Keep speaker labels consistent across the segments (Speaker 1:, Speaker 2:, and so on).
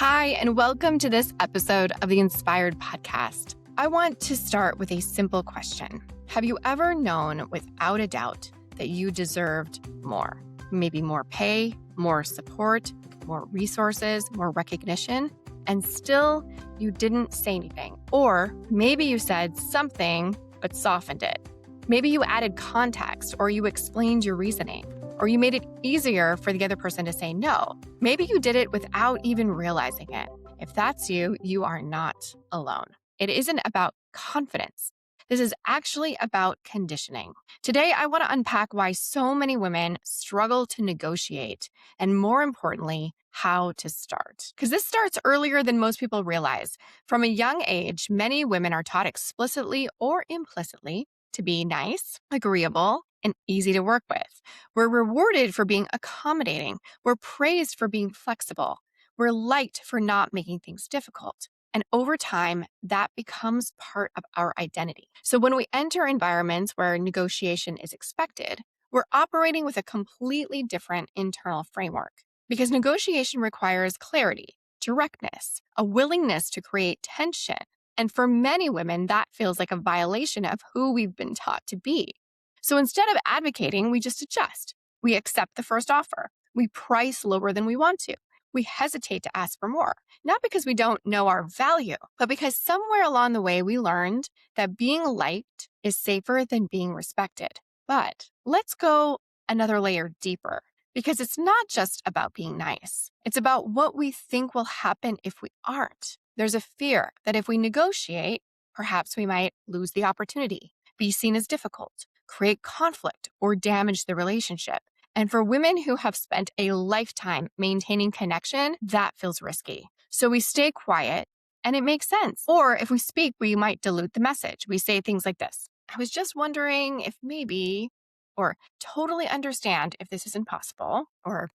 Speaker 1: Hi, and welcome to this episode of the Inspired Podcast. I want to start with a simple question. Have you ever known without a doubt that you deserved more? Maybe more pay, more support, more resources, more recognition, and still you didn't say anything. Or maybe you said something but softened it. Maybe you added context or you explained your reasoning. Or you made it easier for the other person to say no. Maybe you did it without even realizing it. If that's you, you are not alone. It isn't about confidence. This is actually about conditioning. Today, I want to unpack why so many women struggle to negotiate, and more importantly, how to start. Because this starts earlier than most people realize. From a young age, many women are taught explicitly or implicitly to be nice, agreeable, and easy to work with. We're rewarded for being accommodating. We're praised for being flexible. We're liked for not making things difficult. And over time, that becomes part of our identity. So when we enter environments where negotiation is expected, we're operating with a completely different internal framework. Because negotiation requires clarity, directness, a willingness to create tension. And for many women, that feels like a violation of who we've been taught to be. So instead of advocating, we just adjust. We accept the first offer. We price lower than we want to. We hesitate to ask for more, not because we don't know our value, but because somewhere along the way we learned that being liked is safer than being respected. But let's go another layer deeper, because it's not just about being nice. It's about what we think will happen if we aren't. There's a fear that if we negotiate, perhaps we might lose the opportunity, be seen as difficult, create conflict, or damage the relationship. And for women who have spent a lifetime maintaining connection, that feels risky. So we stay quiet, and it makes sense. Or if we speak, we might dilute the message. We say things like this: I was just wondering if maybe, or totally understand if this isn't possible, or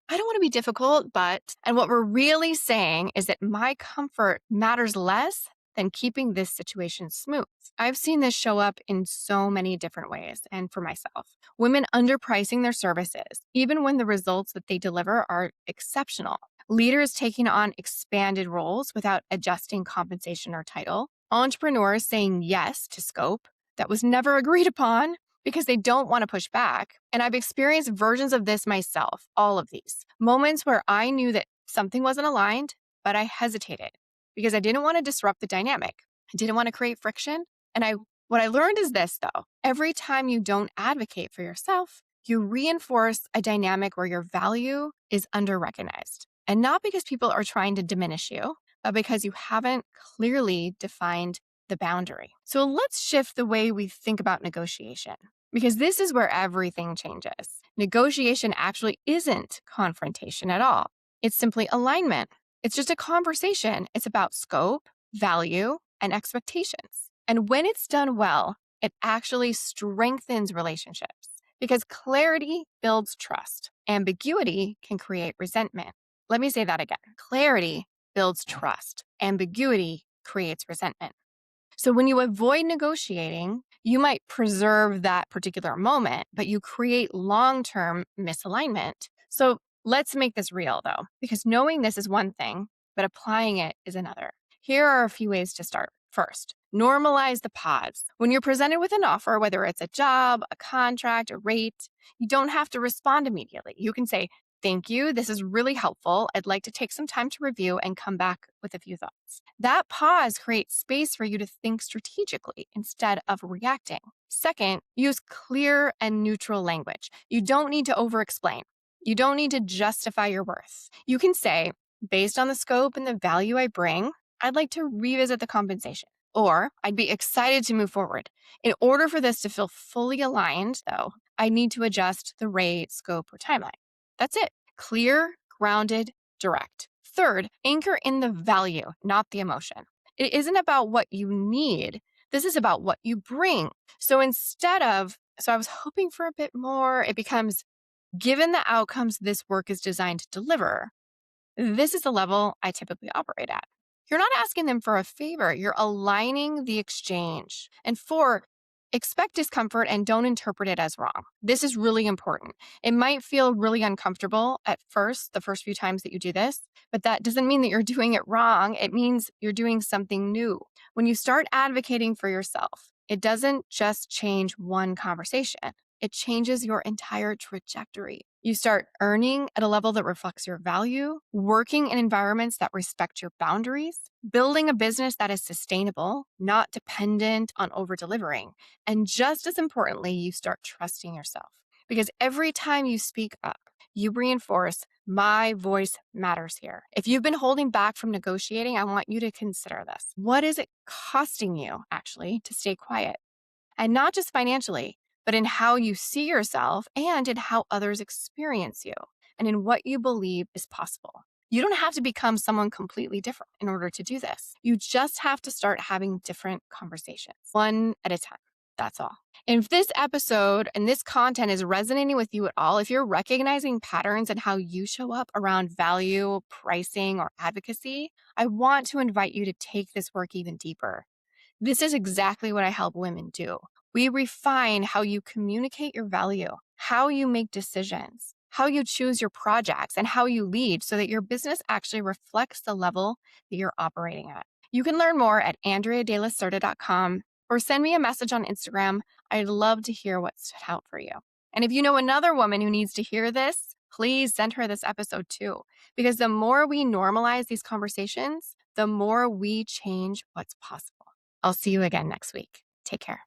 Speaker 1: I don't want to be difficult, but, and what we're really saying is that my comfort matters less than keeping this situation smooth. I've seen this show up in so many different ways, and for myself. Women underpricing their services, even when the results that they deliver are exceptional. Leaders taking on expanded roles without adjusting compensation or title. Entrepreneurs saying yes to scope that was never agreed upon because they don't want to push back. And I've experienced versions of this myself, all of these. Moments where I knew that something wasn't aligned, but I hesitated because I didn't want to disrupt the dynamic. I didn't want to create friction. And what I learned is this, though. Every time you don't advocate for yourself, you reinforce a dynamic where your value is under-recognized. And not because people are trying to diminish you, but because you haven't clearly defined the boundary. So let's shift the way we think about negotiation, because this is where everything changes. Negotiation actually isn't confrontation at all. It's simply alignment. It's just a conversation. It's about scope, value, and expectations. And when it's done well, it actually strengthens relationships because clarity builds trust. Ambiguity can create resentment. Let me say that again. Clarity builds trust. Ambiguity creates resentment. So when you avoid negotiating, you might preserve that particular moment, but you create long-term misalignment. So let's make this real, though, because knowing this is one thing, but applying it is another. Here are a few ways to start. First, normalize the pause. When you're presented with an offer, whether it's a job, a contract, a rate, you don't have to respond immediately. You can say, thank you. This is really helpful. I'd like to take some time to review and come back with a few thoughts. That pause creates space for you to think strategically instead of reacting. Second, use clear and neutral language. You don't need to over-explain. You don't need to justify your worth. You can say, based on the scope and the value I bring, I'd like to revisit the compensation. Or I'd be excited to move forward. In order for this to feel fully aligned, though, I need to adjust the rate, scope, or timeline. That's it. Clear, grounded, direct. Third, anchor in the value, not the emotion. It isn't about what you need. This is about what you bring. So I was hoping for a bit more, it becomes, given the outcomes this work is designed to deliver, this is the level I typically operate at. You're not asking them for a favor. You're aligning the exchange. And four, Expect discomfort and don't interpret it as wrong. This is really important. It might feel really uncomfortable at first, the first few times that you do this, but that doesn't mean that you're doing it wrong. It means you're doing something new. When you start advocating for yourself, it doesn't just change one conversation. It changes your entire trajectory. You start earning at a level that reflects your value, working in environments that respect your boundaries, building a business that is sustainable, not dependent on over-delivering. And just as importantly, you start trusting yourself. Because every time you speak up, you reinforce my voice matters here. If you've been holding back from negotiating, I want you to consider this. What is it costing you, actually, to stay quiet? And not just financially, but in how you see yourself and in how others experience you and in what you believe is possible. You don't have to become someone completely different in order to do this. You just have to start having different conversations, one at a time. That's all. And if this episode and this content is resonating with you at all, if you're recognizing patterns in how you show up around value, pricing, or advocacy, I want to invite you to take this work even deeper. This is exactly what I help women do. We refine how you communicate your value, how you make decisions, how you choose your projects, and how you lead so that your business actually reflects the level that you're operating at. You can learn more at andreadelacerda.com or send me a message on Instagram. I'd love to hear what stood out for you. And if you know another woman who needs to hear this, please send her this episode too, because the more we normalize these conversations, the more we change what's possible. I'll see you again next week. Take care.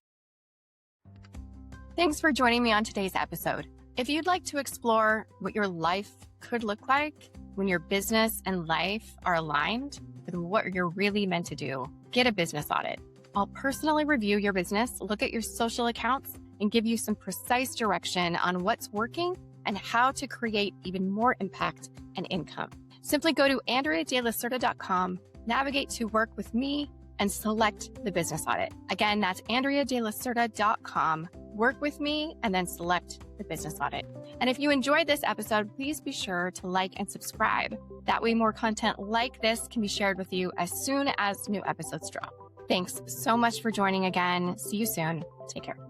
Speaker 1: Thanks for joining me on today's episode. If you'd like to explore what your life could look like when your business and life are aligned with what you're really meant to do, get a business audit. I'll personally review your business, look at your social accounts, and give you some precise direction on what's working and how to create even more impact and income. Simply go to andreadelacerda.com, navigate to work with me, and select the business audit. Again, that's andreadelacerda.com. Work with me and then select the business audit. And if you enjoyed this episode, please be sure to like and subscribe. That way more content like this can be shared with you as soon as new episodes drop. Thanks so much for joining again. See you soon. Take care.